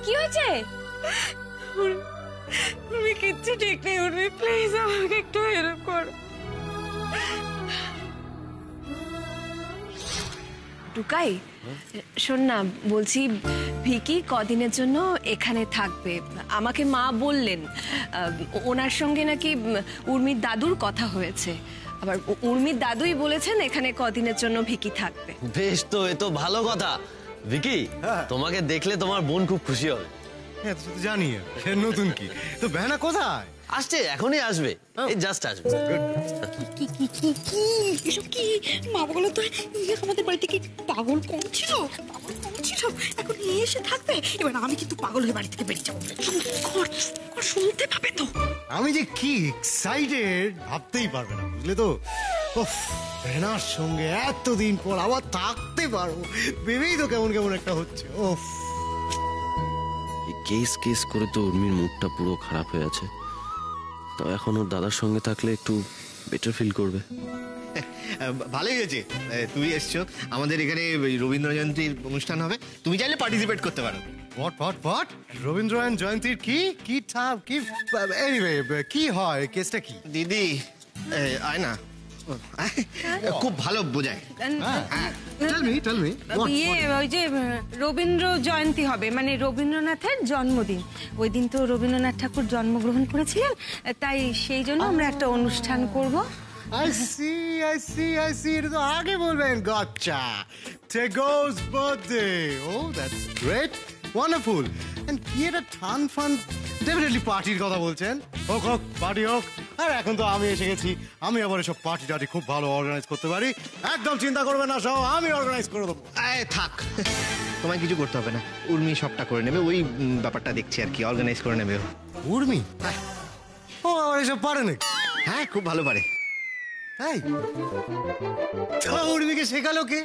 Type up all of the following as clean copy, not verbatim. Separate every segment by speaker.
Speaker 1: কি হয়েছে?
Speaker 2: উর্মি কিচ্ছু ঠিক নেই। উর্মি প্লিজ আমাকে একটু হেল্প করো।
Speaker 1: টুকাই শোন না, বলছি ভিকি কদিনের জন্য এখানে থাকবে। আমাকে মা বললেন ওনার সঙ্গে নাকি উর্মির দাদুর কথা হয়েছে। আবার উর্মির দাদুই বলেছেন এখানে কদিনের জন্য ভিকি থাকবে।
Speaker 3: বেশ, তো এ তো ভালো কথা। ভিকি, তোমাকে দেখলে তোমার বোন খুব খুশি হবে।
Speaker 4: হ্যাঁ, তুই তো জানি নতুন কি তো। বেহানা কোথায়
Speaker 3: আসছে? এখনই আসবে, এই জাস্ট আসবে।
Speaker 2: কি কি কি কি এসব কি? মা বলো তো, আমাদের বাড়িতে কি পাগল কম ছিল? পাগল কম ছিল, এখন এসে থাকবে। এবার আমি কিন্তু পাগল হয়ে বাড়ি থেকে বেরিয়ে যাবো। শুনতে পাবে তো।
Speaker 4: আমি যে কি এক্সাইটেড ভাবতেই পারবে না, বুঝলে তো। উফ, বেহানার সঙ্গে এতদিন পর আবার থাকতে পারবো ভেবেই তো কেমন কেমন একটা হচ্ছে। উফ,
Speaker 3: কেস কেস করে তো উর্মির মুডটা পুরো খারাপ হয়ে আছে। তো এখন ওর দাদার সঙ্গে থাকলে একটু বেটার ফিল করবে।
Speaker 5: ভালোই হয়েছে তুই এসছো। আমাদের এখানে রবীন্দ্র জয়ন্তীর অনুষ্ঠান হবে, তুমি চাইলে পার্টিসিপেট করতে পারো।
Speaker 4: হোয়াট রবীন্দ্রনাথ জয়ন্তীর কি এনিওয়ে কি হয়, কেসটা কি?
Speaker 5: দিদি আয় না, খুব ভালো বোঝায়।
Speaker 4: টেল মি
Speaker 2: ওই যে রবীন্দ্র জয়ন্তী হবে, মানে রবীন্দ্রনাথের জন্মদিন। ওই দিন তো রবীন্দ্রনাথ ঠাকুর জন্মগ্রহণ করেছিলেন, তাই সেই জন্য আমরা একটা অনুষ্ঠান করব।
Speaker 4: I see. এটা তো আগে বলবেন। গচ্চা, Tagore's birthday. Oh, that's great. Wonderful. And কি একটা ফান ডেফিনেটলি পার্টির কথা বলছেন। হোক পার্টি হোক। আর এখন তো আমি এসে গেছি, আমি আবার এসব পার্টি টার্টি খুব ভালো অর্গানাইজ করতে পারি। একদম চিন্তা করবেন না, সব আমি অর্গানাইজ করে দেবো।
Speaker 5: থাক, তোমায় কিছু করতে হবে না, উর্মি সবটা করে নেবে। ওই ব্যাপারটা দেখছি আর কি, অর্গানাইজ করে নেবে
Speaker 4: উর্মি। ও আবার এসব পারে নাকি?
Speaker 5: হ্যাঁ, খুব ভালো পারে।
Speaker 4: তাই তো উর্মিকে শেখালো কে?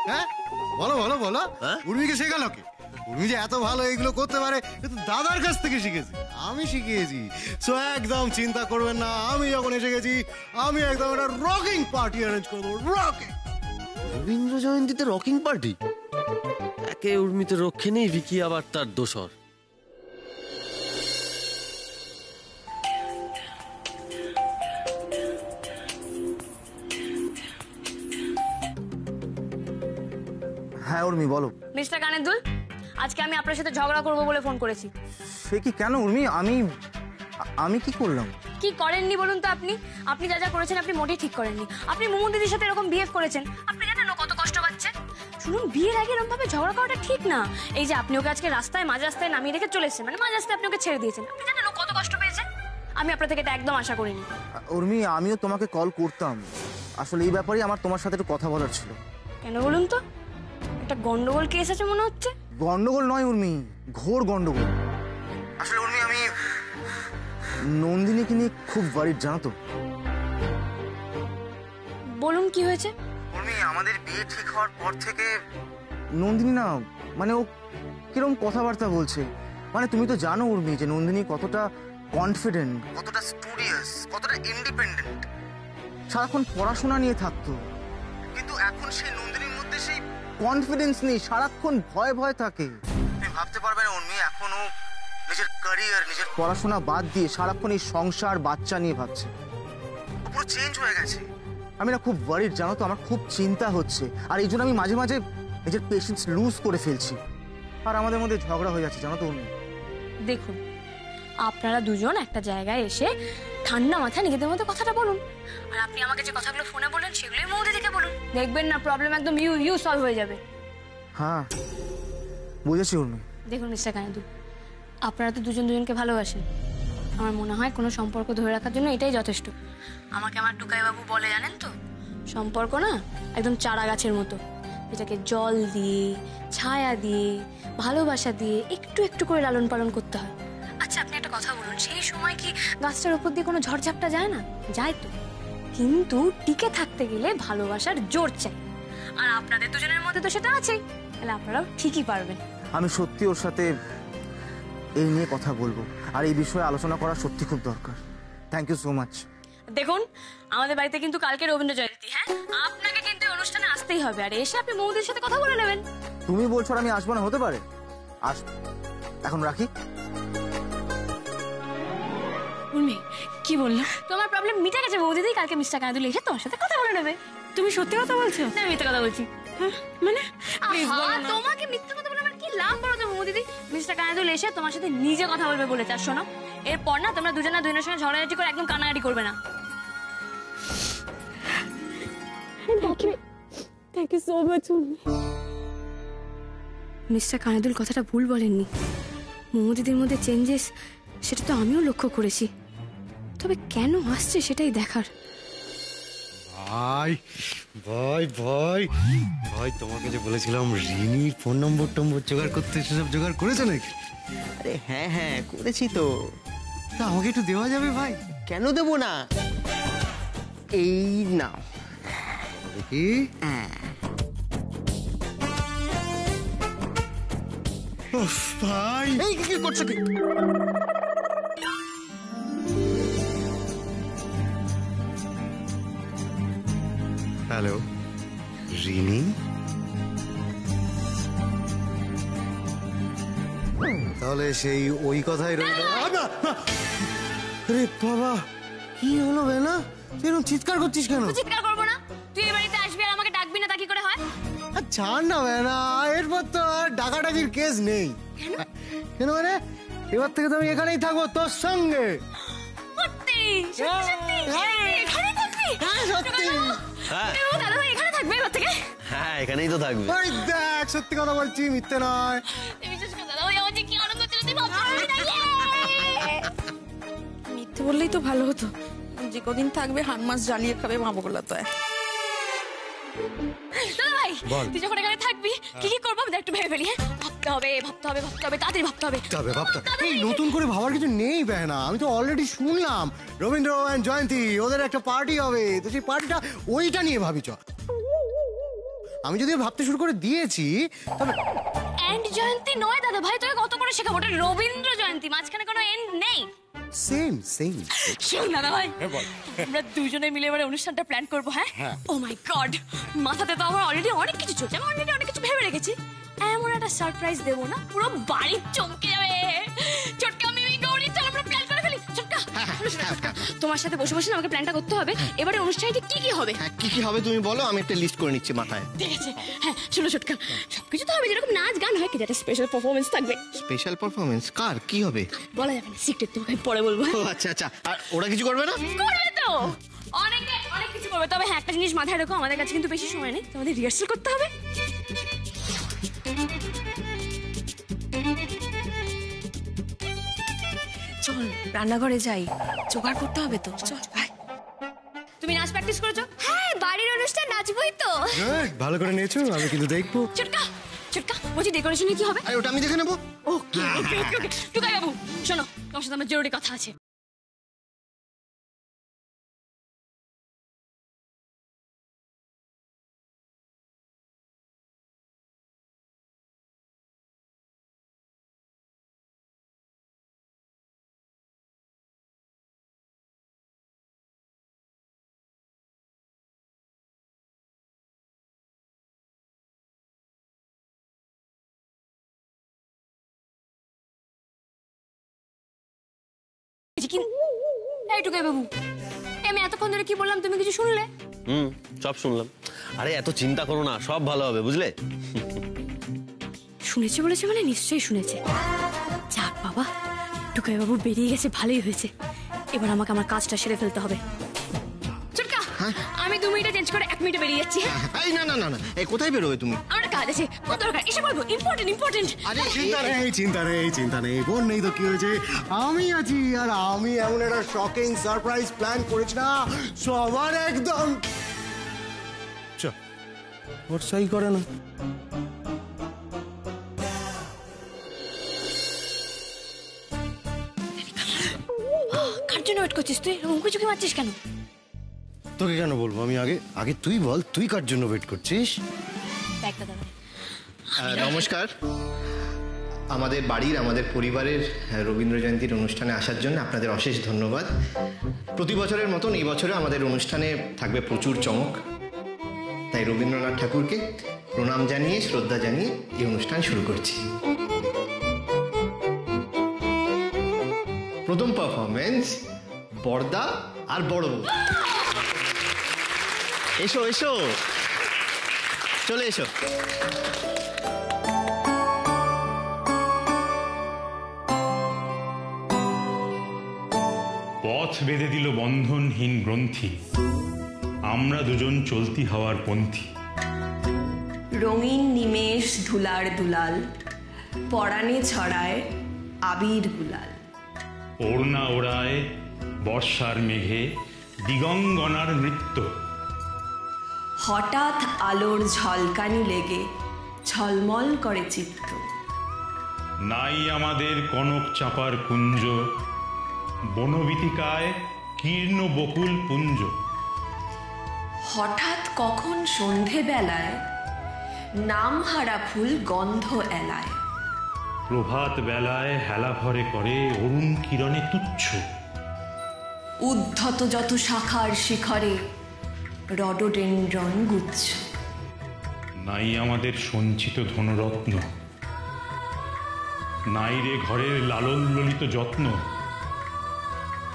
Speaker 4: হ্যাঁ, বলো উর্মিকে শেখালো কে? উর্মি যে এত ভালো এগুলো করতে পারে কিন্তু দাদার কাছ থেকে শিখেছি, আমি শিখিয়েছি। সো একদম চিন্তা করবেন না, আমি যখন এসে গেছি আমি একদম একটা রকিং পার্টি অ্যারেঞ্জ করে দেবো। রকিং
Speaker 3: রবীন্দ্র জয়ন্তীতে রকিং পার্টি? একে উর্মিতে রক্ষে নেই, ভিকি আবার তার দোসর।
Speaker 6: হ্যাঁ উর্মি বলো।
Speaker 1: মিস্টার কানেদুল, আজকে আমি আপনার সাথে ঝগড়া করব বলে ফোন করেছি।
Speaker 6: সে কি, কেন উর্মি? আমি কি করলাম?
Speaker 1: কি করেননি বলুন তো? আপনি যা যা করেছেন আপনি মোটেই ঠিক করেননি। আপনি মোমো দিদির সাথে এরকম বিহেভ করেছেন। আপনি জানেন ও কত কষ্ট পাচ্ছে? শুনুন, বিয়ের আগে এরকম ভাবে ঝগড়া করাটা ঠিক না। এই যে আপনি ওকে আজকে মাঝ রাস্তায় নামিয়ে রেখে চলে এসেছেন, মানে মাঝ রাস্তায় আপনি ওকে ছেড়ে দিয়েছেন। আপনি জানেন ও কত কষ্ট পেয়েছে? আমি আপনার থেকে এটা একদম আশা করিনি।
Speaker 6: উর্মি, আমিও তোমাকে কল করতাম, আসলে এই ব্যাপারে আমার তোমার সাথে একটু কথা বলার ছিল।
Speaker 1: কেন বলুন তো? একটা গন্ডগোল কেস আছে মনে হচ্ছে।
Speaker 6: গন্ডগোল নয় উর্মি, ঘোর গন্ডগোল। আসলে উর্মি, আমি নন্দিনীকে নিয়ে খুব ওয়ারিড, জানো তো।
Speaker 1: বলুন কি হয়েছে?
Speaker 6: উর্মি, আমাদের বিয়ে ঠিক হওয়ার পর থেকে নন্দিনী না, মানে ও কিরকম কথাবার্তা বলছে। মানে তুমি তো জানো উর্মি যে নন্দিনী কতটা কনফিডেন্ট, কতটা স্টুডিয়াস, কতটা ইন্ডিপেন্ডেন্ট। সারাক্ষণ পড়াশোনা নিয়ে থাকতো, কিন্তু এখন সেই নন্দিনীর মধ্যে সেই কনফিডেন্স নেই, সারাক্ষণ ভয় থাকে। তুমি ভাবতে পারবে না উর্মি, এখনো নিজের ক্যারিয়ার, নিজের পড়াশোনা বাদ দিয়ে সারাক্ষণ এই সংসার বাচ্চা নিয়ে ভাবছে। পুরো চেঞ্জ হয়ে গেছে। আমি না খুব ওয়ারিড, জানো তো, আমার খুব চিন্তা হচ্ছে। আর এই জন্য আমি মাঝে মাঝে নিজের পেশেন্স লুজ করে ফেলছি, আর আমাদের মধ্যে ঝগড়া হয়ে যাচ্ছে, জানো তো উর্মি।
Speaker 1: দেখুন, আপনারা দুজন একটা জায়গায় এসে ঠান্ডা মাথায় নিজেদের মধ্যে কথাটা বলুন। আর আপনি আমাকে যে কথাগুলো ফোনে বললেন সেগুলোই মৌদি দেখে বলুন, দেখবেন না প্রবলেম একদম ইউ সলভ হয়ে যাবে।
Speaker 6: হ্যাঁ, বুঝেছি উর্মি।
Speaker 1: দেখুন মিস্টার কানেদুল, আপনারা তো দুজন দুজনকে ভালোবাসেন। আমার মনে হয় কোনো সম্পর্ক ধরে রাখার জন্য এটাই যথেষ্ট। আমাকে আমার টুকাইবাবু বলে, জানেন তো, সম্পর্ক না একদম চারা গাছের মতো, এটাকে জল দিয়ে, ছায়া দিয়ে, ভালোবাসা দিয়ে একটু একটু করে লালন পালন করতে হয়। আচ্ছা আপনি একটা কথা বলুন, সেই সময় কি গাছটার উপর দিয়ে কোনো ঝড়ঝাপটা যায় না? যায় তো, কিন্তু টিকে থাকতে গেলে ভালোবাসার জোর চাই। আর আপনাদের দুজনের মধ্যে তো সেটা আছেই, তাহলে আপনারাও ঠিকই পারবেন।
Speaker 6: আমি সত্যি ওর সাথে এই নিয়ে কথা বলবো, আর এই বিষয়ে আলোচনা করা সত্যি খুব দরকার। Thank you so much.
Speaker 1: দেখুন, আমাদের বাড়িতে কিন্তু কালকে রবীন্দ্র জয়ন্তী। হ্যাঁ, আপনাকে কিন্তু অনুষ্ঠানে আসতেই হবে, আর এসে আপনি মৌদির সাথে কথা বলে নেবেন।
Speaker 6: তুমি বলছো আর আমি আসবো না? হতে পারে, আসবো। এখন রাখি।
Speaker 1: উর্মি কি বললো? তোমার প্রবলেম মিটে গেছে বৌদিদি, কালকে মিস্টার কানাদুল এসে তোমার সাথে কথা বলে নেবে। তুমি সত্যি কথা বলছো? না মিথ্যে কথা বলছি। মানে তোমাকে মিথ্যে কথা বলে আমার কি লাভ বলো তো বৌদিদি? মিস্টার কানাদুল এসে তোমার সাথে নিজে কথা বলবে বলেছে। আর শোনো, এরপর না তোমরা দুজনের সঙ্গে ঝগড়াঝাটি করে একদম কান্নাকাটি করবে না।
Speaker 7: Thank you so much.
Speaker 1: Mister কানাদুল কথাটা ভুল বলেননি। মৌদিদির মধ্যে চেঞ্জেস সেটা তো আমিও লক্ষ্য করেছি, তবে কেন আসছে সেটাই দেখার।
Speaker 4: ভাই ভাই ভাই ভাই, তোমাকে যে বলেছিলাম রিনির ফোন নম্বর জোগাড় করতে, সেসব জোগাড় করেছো নাকি?
Speaker 5: আরে হ্যাঁ হ্যাঁ করেছি তো।
Speaker 4: তা আমাকে একটু দেওয়া যাবে ভাই?
Speaker 5: কেন দেবো না? এই নাও।
Speaker 4: দেখি। উফ, ভাই
Speaker 5: এই কি করছো কি?
Speaker 4: হ্যালো রিনি, তাহলে সেই ওই কথাই রইল। আরে বাবা, কি হলো বেনা? তুই এরকম চিৎকার করছিস কেন?
Speaker 1: চিৎকার করবো না? তুই এই বাড়িতে আসবি আর আমাকে ডাকবি না, তা কি করে হয়?
Speaker 4: ছাড় না বেনা, এরপর তো আর ডাকাডাকির কেস নেই। কেন মানে? এবার থেকে তো আমি এখানেই থাকবো তোর সঙ্গে।
Speaker 1: সত্যি? সত্যি? এখানেই থাকবি?
Speaker 4: সত্যি।
Speaker 1: দাদা ভাই এখানে থাকবে এবার থেকে?
Speaker 3: হ্যাঁ এখানেই তো থাকবে।
Speaker 4: ওই দেখ, সত্যি কথা বলছি, মিথ্যে নয়।
Speaker 1: বিশেষ করে দাদা ভাই আমার যে কি আনন্দ হচ্ছিল তুই ভাবতে পারবি না।
Speaker 2: মিথ্যে বললেই তো ভালো হতো। যে কদিন থাকবে হান মাস জ্বালিয়ে খাবে মা বগলা তো।
Speaker 1: দাদা ভাই তুই যখন এখানে থাকবি কি কি করবো আমাদের একটু ভেবে ফেলি। হ্যাঁ, ভাবতে হবে তাড়াতাড়ি ভাবতে হবে।
Speaker 4: এই নতুন করে ভাবার কিছু নেই বেনা, আমি তো অলরেডি শুনলাম রবীন্দ্র এন্ড জয়ন্তী ওদের একটা পার্টি হবে, তো সেই পার্টিটা ওইটা নিয়ে ভাবি চ। আমি যদিও ভাবতে শুরু করে দিয়েছি, তবে
Speaker 1: এন্ড জয়ন্তী নয় দাদা ভাই, তোকে কত করে শেখাবো, ওটা রবীন্দ্র জয়ন্তী, মাঝখানে কোনো এন্ড নেই।
Speaker 4: সেম
Speaker 1: শোন দাদা ভাই, আমরা দুজনে মিলে এবারে অনুষ্ঠানটা প্ল্যান করবো। হ্যাঁ, ও মাই গড, মাথাতে তো আমার অলরেডি অনেক কিছু চলছে, আমি অলরেডি অনেক কিছু ভেবে রেখেছি। এমন একটা সারপ্রাইজ দেবো না, পুরো বাড়ি চমকে যাবে। চটকা মিমি গৌরী, চল আমরা প্ল্যান করে ফেলি। চটকা তোমার সাথে বসে বসে আমাকে প্ল্যানটা করতে হবে। এবারে অনুষ্ঠানে কি কি হবে?
Speaker 5: হ্যাঁ কি কি হবে তুমি বলো, আমি একটা লিস্ট করে নিচ্ছি মাথায়।
Speaker 1: ঠিক আছে। হ্যাঁ শোনো চটকা, সবকিছু তো হবে, যেরকম নাচ গান হয়, কিন্তু একটা স্পেশাল পারফরমেন্স থাকবে।
Speaker 5: Special performance? কার? কি হবে?
Speaker 1: বলা যাবে না, সিক্রেট, তোমাকে আমি পরে বলবো।
Speaker 5: ও আচ্ছা আচ্ছা। আর ওরা কিছু করবে না?
Speaker 1: করবে তো, অনেক কিছু করবে। তবে হ্যাঁ, একটা জিনিস মাথায় রাখো, আমাদের কাছে কিন্তু বেশি সময় নেই, তোমাদের রিহার্সাল করতে হবে।
Speaker 2: চল রান্নাঘরে যাই, জোগাড় করতে হবে তো। চল ভাই।
Speaker 1: তুমি নাচ প্র্যাকটিস করেছো? হ্যাঁ, বাড়ির অনুষ্ঠান নাচবই তো।
Speaker 4: ভালো করে নিয়েছো, আমি কিন্তু দেখবো।
Speaker 1: চটকা বলছি ডেকোরেশনে কি হবে?
Speaker 5: আরে ওটা আমি দেখে নেবো।
Speaker 1: ওকে। টুকাই বাবু শোনো, তোমার সাথে আমার জরুরি কথা আছে। এই টুকাই বাবু, আমি এতক্ষণ ধরে কি বললাম তুমি কিছু শুনলে?
Speaker 3: সব শুনলাম। আরে এত চিন্তা করো না, সব ভালো হবে, বুঝলে?
Speaker 1: শুনেছে বলেছে মানে নিশ্চয়ই শুনেছে। যাক বাবা, টুকাই বাবু বেরিয়ে গেছে, ভালোই হয়েছে। এবার আমাকে আমার কাজটা সেরে ফেলতে হবে। চটকা, আমি 2 মিনিটে চেঞ্জ করে 1 মিনিটে বেরিয়ে যাচ্ছি।
Speaker 5: এই না না না না, এই কোথায় বেরোবে তুমি?
Speaker 1: আমার কাজ আছে, কত দরকার এসে বলবো, ইম্পর্টেন্ট।
Speaker 5: আরে
Speaker 4: চিন্তা নেই বোন, নেই তো কি হয়েছে, আমি আছি। আর আমি এমন একটা শকিং সারপ্রাইজ প্ল্যান করেছি না, সবার একদম ওর সই করে না।
Speaker 1: কার জন্য ওয়েট করছিস তুই? উঁকি ঝুঁকি মারছিস কেন?
Speaker 4: তোকে কেন বলবো আমি? আগে তুই বল, তুই কার জন্য ওয়েট করছিস?
Speaker 5: নমস্কার। আমাদের বাড়ির, আমাদের পরিবারের রবীন্দ্র জয়ন্তীর অনুষ্ঠানে আসার জন্য আপনাদের অশেষ ধন্যবাদ। প্রতি বছরের মতন এই বছরে আমাদের অনুষ্ঠানে থাকবে প্রচুর চমক, তাই রবীন্দ্রনাথ ঠাকুরকে প্রণাম জানিয়ে, শ্রদ্ধা জানিয়ে এই অনুষ্ঠান শুরু করছি। পারফরমেন্স বড়দা আর বড় বউ। এসো এসো, চলে এসো।
Speaker 7: পথ বেঁধে দিল বন্ধনহীন গ্রন্থি, আমরা দুজন চলতি হওয়ার পন্থী।
Speaker 8: রঙিন নিমেষ ধুলার দুলাল, পরাণে ছড়ায় আবির গুলাল।
Speaker 7: ওড়না ওড়ায় বর্ষার মেঘে দিগঙ্গনার নৃত্য।
Speaker 8: হঠাৎ আলোর ঝলকানি লেগে ঝলমল করে চিত্ত।
Speaker 7: নাই আমাদের কনক চাপার কুঞ্জ, বনবীতিকায় কীর্ণ বকুল পুঞ্জ।
Speaker 8: হঠাৎ কখন সন্ধে বেলায় নামহারা ফুল গন্ধ এলায়।
Speaker 7: প্রভাত বেলায় হেলা ভরে করে অরুণ কিরণে তুচ্ছ।
Speaker 8: উদ্ধত যত শাখার শিখরে রডোডেন্ড্রন গুচ্ছ।
Speaker 7: নাই আমাদের সঞ্চিত ধনরত্ন, নাই রে ঘরের লালন ললিত যত্ন।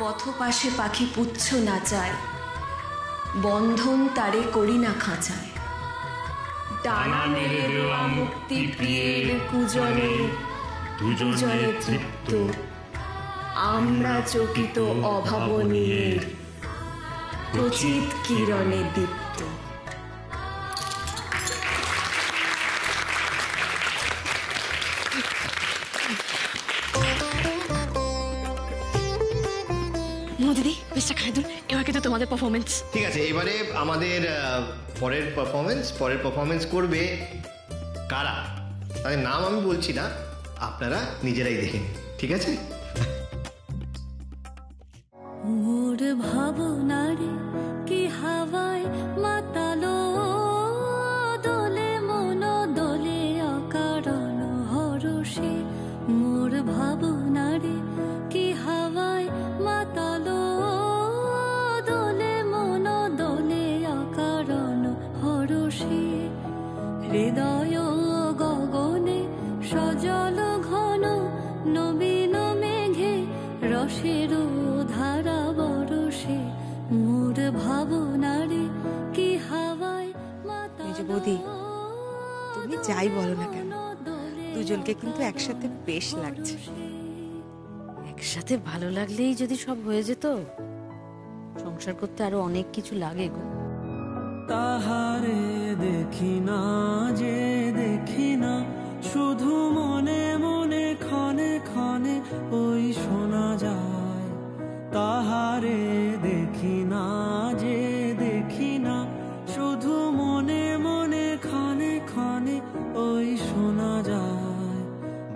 Speaker 8: পথপাশে পাখি পুচ্ছ নাচায়, বন্ধন তারে করি না খাঁচায়। ডানা মেলে দেওয়া মুক্তি প্রিয়ের কুজনে দুজনে তৃপ্ত, আমরা চকিত অভাবনীয়ের প্রচিত কিরণে দীপ্ত।
Speaker 1: মো দিদি বেশটা খাই দিন, এবার কিন্তু তোমাদের পারফরমেন্স।
Speaker 5: ঠিক আছে, এবারে আমাদের পরের পারফরমেন্স করবে কারা, তাদের নাম আমি বলছি না, আপনারা নিজেরাই দেখেন, ঠিক আছে?
Speaker 9: মোর ভাবনারে কি হাওয়ায় মাতালো, দোলে মন দোলে অকারণ হরষে। মোর ভাবনারে কি হাওয়ায় মাতালো, দোলে মন দোলে অকারণ হরষে। হৃদয় গগনে সজল ঘন নবীন মেঘে রসের ধারা বরষে। মোর ভাবনারে কি হাওয়ায়
Speaker 2: মেজো বৌদি, তুমি যাই বলো না কেন, দুজনকে কিন্তু একসাথে বেশ লাগছে।
Speaker 10: একসাথে ভালো লাগলেই যদি সব হয়ে যেত, সংসার করতে আরো অনেক কিছু লাগে গো।
Speaker 11: তাহারে দেখি না যে দেখি না, শুধু মনে মনে ক্ষণে ক্ষণে ওই শোনা যায়। তাহারে দেখি না যে দেখি না, শুধু মনে মনে ক্ষণে ক্ষণে ওই শোনা যায়।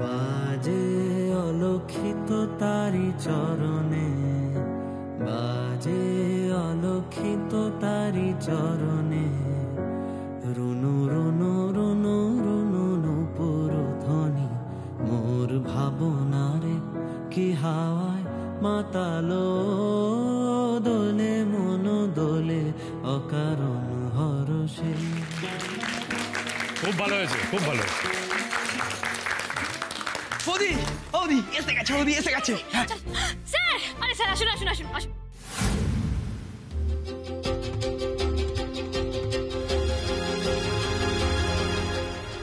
Speaker 11: বাজে অলক্ষিত তারি চরণে, বাজে অলক্ষিত তারি চরণে। রুনু রুনু রুনু রুনু নূপুর ধ্বনি, মোর ভাবনারে কি হাওয়ায় মাতালো, দোলে মন দোলে অকারণ হরষে।
Speaker 7: খুব ভালো হয়েছে, খুব ভালো।
Speaker 6: বৌদি বৌদি এসে গেছে, বৌদি এসে গেছে।
Speaker 1: স্যার, আরে স্যার আসুন আসুন আসুন আসুন।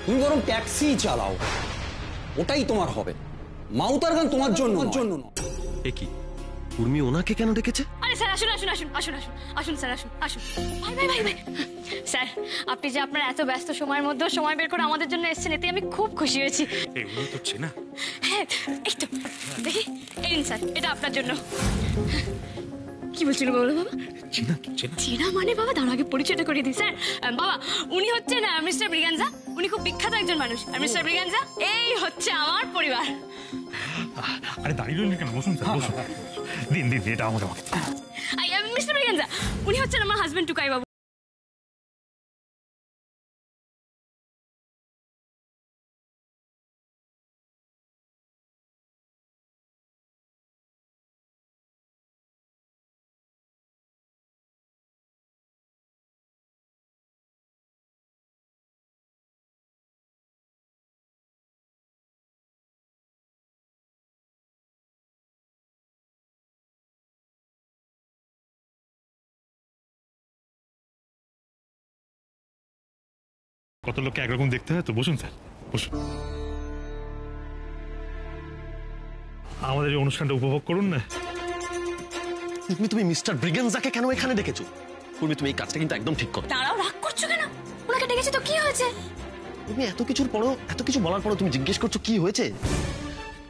Speaker 12: তুমি বরং ট্যাক্সি চালাও, ওটাই তোমার হবে। মাউতার গান তোমার জন্য নয়।
Speaker 3: এ কি, উর্মি ওনাকে কেন ডেকেছে?
Speaker 1: আরে স্যার আসুন আসুন আসুন আসুন আসুন আসুন স্যার আসুন আসুন। ভাই ভাই ভাই ভাই স্যার, আপনি যে আপনার এত ব্যস্ত সময়ের মধ্যেও সময় বের করে আমাদের জন্য এসেছেন, এতে আমি খুব খুশি হয়েছি।
Speaker 7: এগুলো তো চেনা।
Speaker 1: হ্যাঁ এই তো দেখি, এই নিন স্যার, এটা আপনার জন্য। কি বলছিল বলো বাবা?
Speaker 7: চেনা চেনা
Speaker 1: চেনা মানে বাবা, তার আগে পরিচয়টা করিয়ে দিই। স্যার বাবা, উনি হচ্ছেন মিস্টার ব্রিগাঞ্জা, উনি খুব বিখ্যাত একজন মানুষ। আর মিস্টার ব্রিগাঞ্জা, এই হচ্ছে আমার পরিবার।
Speaker 7: আরে দাঁড়িয়ে রইলেন কেন, বসুন স্যার, বসুন। দিন দিন, এটা আমাকে।
Speaker 1: মিস্টার ব্রিগাঞ্জা, উনি হচ্ছেন আমার হাজবেন্ড টুকাই বাবু।
Speaker 7: কত লোককে একরকম দেখতে হয় তো। বসুন স্যার, বসুন। আমাদের এই অনুষ্ঠানটা উপভোগ করুন না।
Speaker 3: তুমি মিস্টার ব্রিগেনজাকে কেন এখানে ডেকেছো? উর্মি, তুমি এই কাজটা কিন্তু একদম ঠিক করো।
Speaker 1: দাঁড়াও, রাগ করছো কেন? ওনাকে ডেকেছি তো কি হয়েছে?
Speaker 3: তুমি এত কিছু বলার পরও তুমি জিজ্ঞেস করছো কি হয়েছে?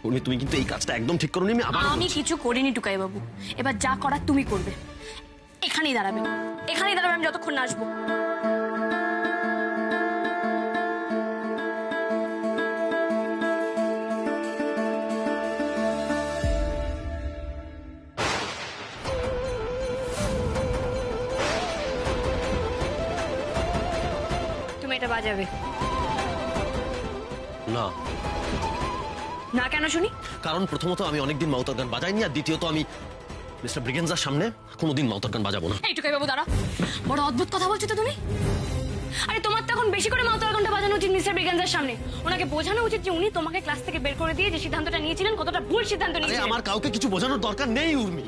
Speaker 3: উর্মি, তুমি কিন্তু এই কাজটা একদম ঠিক করোনি।
Speaker 1: আমি কিছু করিনি টুকাই বাবু, এবার যা করার তুমি করবে। এখানেই দাঁড়াবে, আমি যতক্ষণ না আসবো। তুমি এটা বাজাবে
Speaker 3: না।
Speaker 1: না কেন শুনি?
Speaker 3: কারণ প্রথমত আমি অনেকদিন মাউতার গান বাজাইনি, আর দ্বিতীয়ত আমি মিস্টার ব্রিগেনজার সামনে কোনোদিন মাউতার গান বাজাবো না।
Speaker 1: এই টুকাই বাবু দাঁড়া, বড় অদ্ভুত কথা বলছো তো তুমি। আরে তোমার তো এখন বেশি করে মাউতার গানটা বাজানো উচিত মিস্টার ব্রিগেনজার সামনে। ওনাকে বোঝানো উচিত যে উনি তোমাকে ক্লাস থেকে বের করে দিয়ে যে সিদ্ধান্তটা নিয়েছিলেন কতটা ভুল সিদ্ধান্ত নিয়েছিলেন।
Speaker 3: আমার কাউকে কিছু বোঝানোর দরকার নেই উর্মি।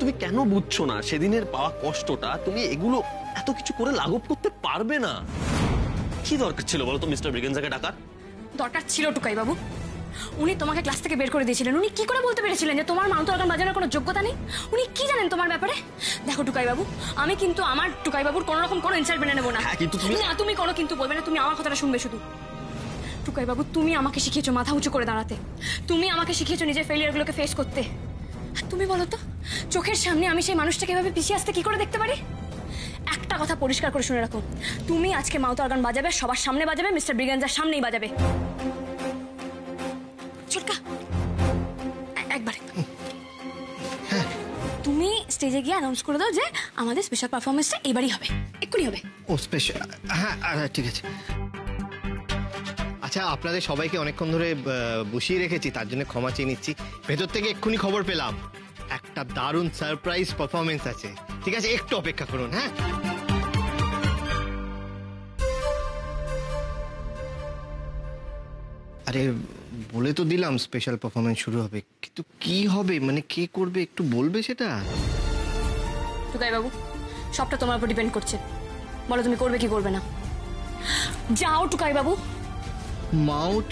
Speaker 3: তুমি কেন বুঝছো না সেদিনের পাওয়া কষ্টটা? তুমি এগুলো এত কিছু করে লাঘব করতে পারবে না। কি দরকার ছিল বলো তো মিস্টার ব্রিগেনজাকে ডাকার?
Speaker 1: দরকার ছিল টুকাই বাবু, উনি তোমাকে ক্লাস থেকে বের করে দিয়েছিলেন। উনি কি করে বলতে পেরেছিলেন যে তোমার মাউথ অর্গান বাজানোর কোনো যোগ্যতা নেই? উনি কি জানেন তোমার ব্যাপারে? দেখো টুকাই বাবু, আমি কিন্তু আমার টুকাই বাবুর কোনো রকম কোনো ইনসাল্ট মেনে নেবো না।
Speaker 3: কিন্তু
Speaker 1: তুমি কোনো কিন্তু বলবে না, তুমি আমার কথাটা শুনবে শুধু। টুকাই বাবু, তুমি আমাকে শিখিয়েছো মাথা উঁচু করে দাঁড়াতে, তুমি আমাকে শিখিয়েছো নিজের ফেলিয়ারগুলোকে ফেস করতে। আর তুমি বলো তো, চোখের সামনে আমি সেই মানুষটাকে এভাবে পিছিয়ে আসতে কি করে দেখতে পারি? একটা কথা পরিষ্কার করে শুনে রাখো, তুমি আজকে মাউথ অর্গান বাজাবে, সবার সামনে বাজাবে, মিস্টার ব্রিগেনজার সামনেই বাজাবে। ছোটকা একবারে তুমি স্টেজে গিয়ে অ্যানাউন্স করে দাও যে আমাদের স্পেশাল পারফরমেন্সটা এবারই হবে, এক্ষুনি হবে।
Speaker 5: ও স্পেশাল, হ্যাঁ ঠিক আছে। আচ্ছা, আপনাদের সবাইকে অনেকক্ষণ ধরে বসিয়ে রেখেছি, তার জন্য ক্ষমা চেয়ে নিচ্ছি। ভেতর থেকে এক্ষুনি খবর পেলাম একটা দারুণ সারপ্রাইজ পারফরমেন্স আছে। ঠিক আছে, একটু অপেক্ষা করুন। হ্যাঁ, আরে বলে তো দিলাম স্পেশাল পারফরমেন্স শুরু হবে, কিন্তু কি হবে মানে কে করবে একটু বলবে সেটা?
Speaker 1: টুকাই বাবু, সবটা তোমার উপর ডিপেন্ড করছে, বলো তুমি করবে কি করবে না। যাও টুকাই বাবু।
Speaker 5: মাউথ,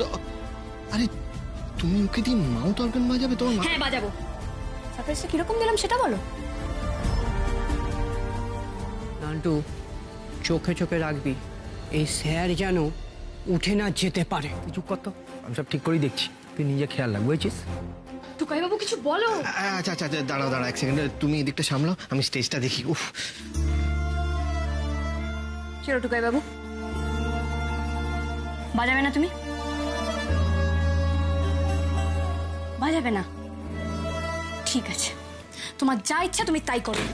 Speaker 5: আরে তুমি ওকে দিয়ে মাউথ অর্গান বাজাবে তোমার?
Speaker 1: হ্যাঁ বাজাবো। সারপ্রাইজটা কিরকম দিলাম সেটা বলো।
Speaker 13: নান্টু, চোখে চোখে রাখবি, এই স্যার যেন উঠে না যেতে পারে।
Speaker 6: চুপ কর তো, আমি সব ঠিক করেই দেখছি, তুই নিজে খেয়াল রাখ, বুঝেছিস?
Speaker 1: টুকাই বাবু কিছু বলো।
Speaker 5: আচ্ছা দাঁড়াও এক সেকেন্ড, তুমি এদিকটা সামলাও, আমি স্টেজটা দেখি। উফ,
Speaker 1: কি হলো টুকাই বাবু, বাজাবে না তুমি? বাজাবে না? ঠিক আছে, তোমার যা ইচ্ছা তুমি তাই করো।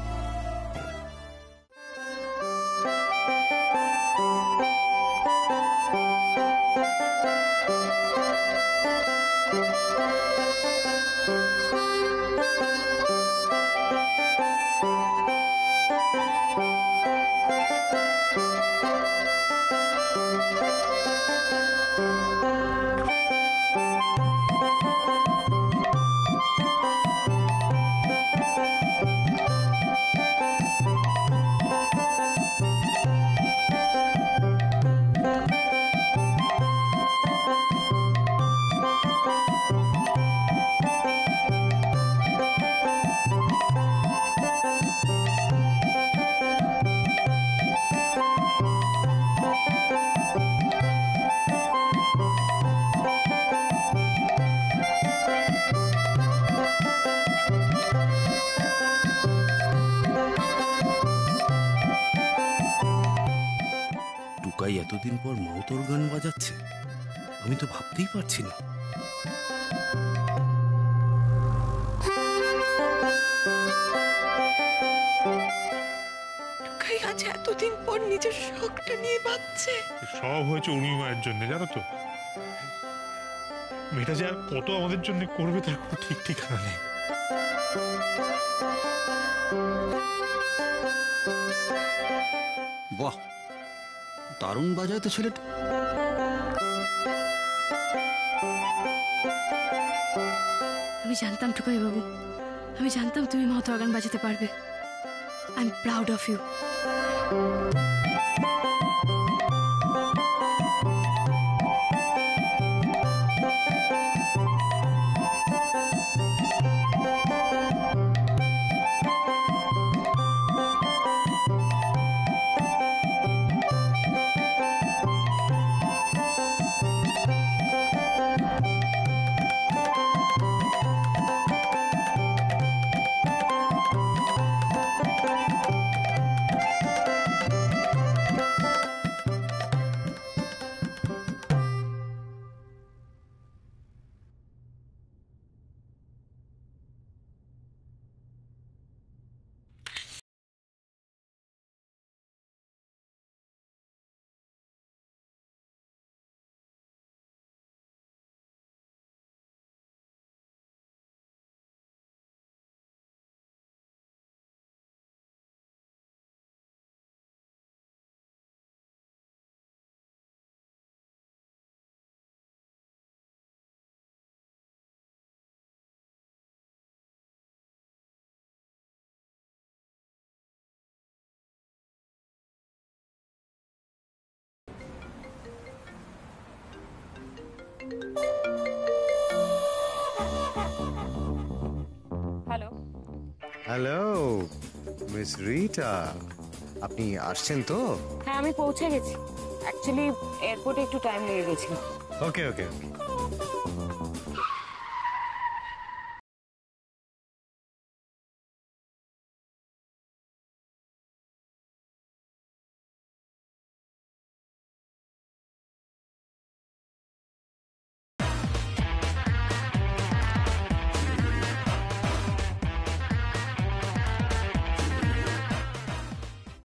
Speaker 14: এতদিন পর মাউথ অর্গান বাজাচ্ছে, আমি তো ভাবতেই পারছি না।
Speaker 2: আজ এতদিন পর নিজের শখটা নিয়ে বাঁচছে।
Speaker 7: সব হয়েছে উর্মিমায়ের জন্য, জানো তো। মেয়েটা যে আর কত আমাদের জন্য করবে তার কোনো ঠিক ঠিকানা নেই।
Speaker 14: বাহ, দারুণ বাজায় তো ছেলেটা।
Speaker 1: আমি জানতাম টুকাই বাবু, আমি জানতাম তুমি মাউথ অর্গান বাজাতে পারবে। I am proud of you.
Speaker 15: Hello
Speaker 4: hello miss Rita, আপনি আসছেন তো?
Speaker 15: হ্যাঁ আমি পৌঁছে গেছি, অ্যাকচুয়ালি এয়ারপোর্টে একটু টাইম লেগে গেছিল।
Speaker 4: ওকে ওকে ওকে